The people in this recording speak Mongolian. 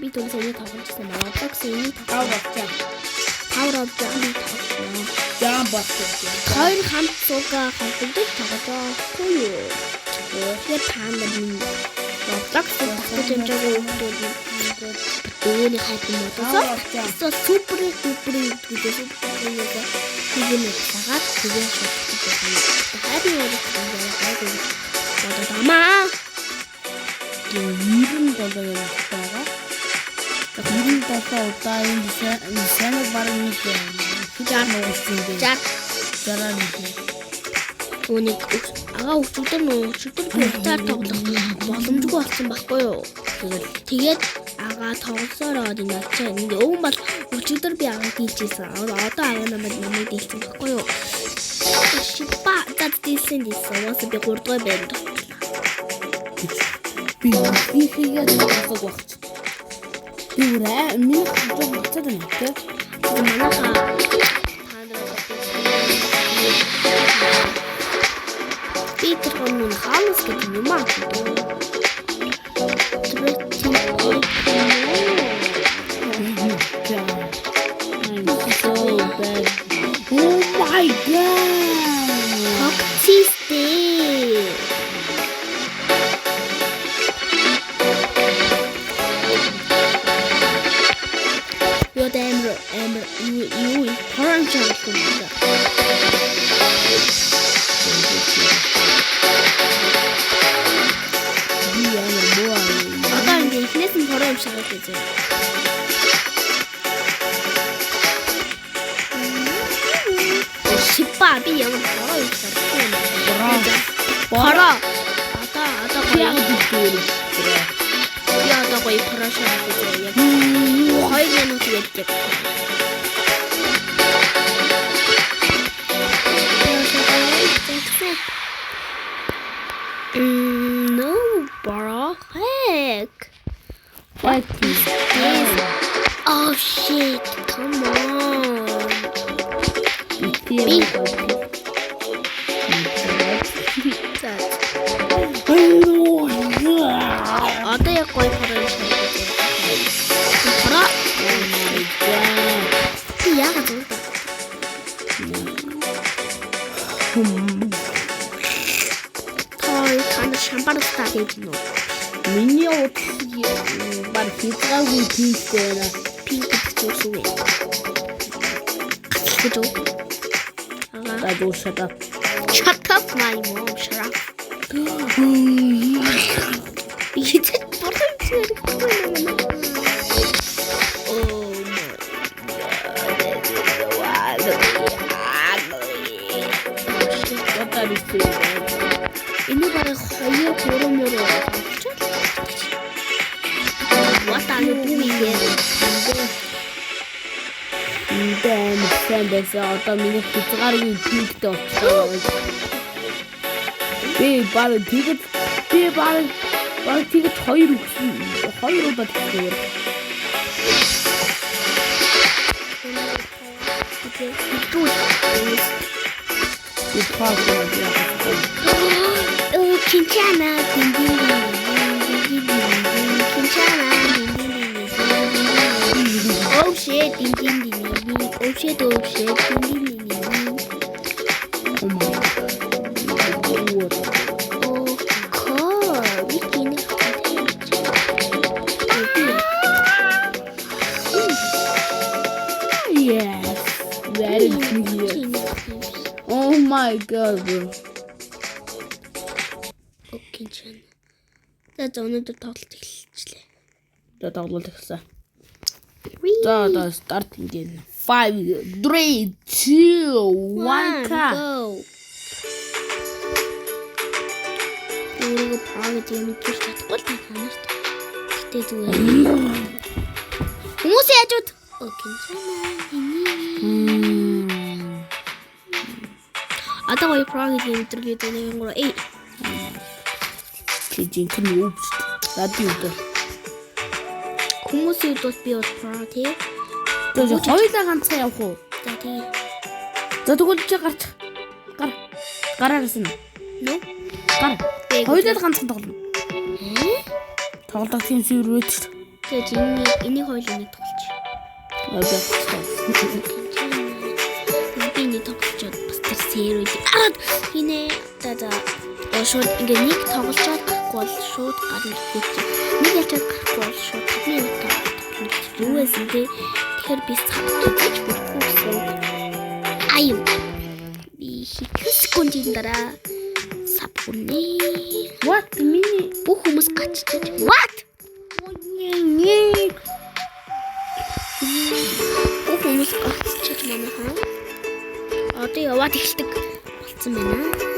би түрүүс энийг тоглосон байна. Roblox энийг тоглосон. Power of Jump тоглосон. Jump болсон. Хоёр хамт суугаа холбогдож тоглосон юу? Тэгээд таанд минь Roblox тоглож амжаагүй хүмүүс өөний хайп юм болоо. So супер гэдээ хийгээд цагаад тэгээд шууд хайп юм болоо. Маа Ирэн болоо байгаа. Ирэн болоо удаа энэ сайн бараг нэг хижаар нуусан дээ. Жараа нэг. Үүнийг агаа өчигдөр бүгдээр тоглох боломжгүй болсон байхгүй юу? Тэгээд агаа тоглосоор энэ ачаа ингэ өвөн бол өчигдөр би агаа дийлжсэн. Одоо агаа намайг дийлсэн байхгүй юу? Шипа татдийсэн дийсэн. Уусаа би 3 дугаар байранд тоглолоо. Би ихийгээд тоглох багч. Би үрээ минь жоо буцаад байна те. Манайха Питер он хаалс гэдэг юм аа. So bad. Oh my god. Toxicity. Yo Ember, you current champion. Одоо ингэ ихнээс нь хороо юм шиг байдаг. Шипа би ямар хороо юм шиг байна. Хороо. Одоо яг дүүр. Я одоо гоё хороо шиг байна. Хоёр минут ярьдаг. No, bro. Heck. What is this? Oh shit! Come on. Одоо яг гоё хороо шиг байна. Хороо. Яагаад вэ? Танд шампанское хийж нөө. Миний утас бар хязгааргүй пинктэй байна. Пинк гэж үү? Гэж үү? Гадуу шата. Shut up, my mom. Shut up. It's a Энэ бараг хоёр гурван мөрөө What are you doing here? Then send одоо миний хязгааргүй пинктэй болчихлоо. Би баг тэгээд хоёр өгсөн. Хоёр удаа тэгсэн. Kinchana, oh shit, oh shit, oh shit, Oh my god. oh cool, we can Yes, very clear. Oh my god, bro. Okay, Chan. За өнөөдөр тоглолт эхэлчихлээ. За тоглолт эхэлсэн. За старт хийх. 5 3 2 1 go. Өөрийгөө праг юм гэж чадахгүй л танаас. Гэтэ зүгээр. Хүмүүс яаж үт? Окей. Одоо гоё праг юм өдргээд нэг гоо Жинхэнэ өвч. Радио. Хүмүүсийн удаас би бол праг тий. Тэгээд хоёулаа ганцхан явах уу? За тий. За тэгвэл чи гарч. Гараараас нь. Нөө? Гар. Хоёулаа ганцхан тоглоно. Тоглох юм шиг рүү. Тэгэхээр энийг хоёулаа тоглож. Би нэг тоглож бас тэр сэрүүд араад хийнэ. За шууд ингээ нэг тоглолцоод гарахгүй бол шууд гарна гэж. Нэг ячаад гарахгүй бол шууд бидний утга. Юу вэ те? Тэгэхээр би цаг гэж бүхгүй. Аюу. Би хэдэн секундын дараа сав хүрнэ. What миний Бүх хүмүүс гаччихж. What? Бүх хүмүүс гаччихж манай хаа. Одоо яваад эхэлдэг болсон байна.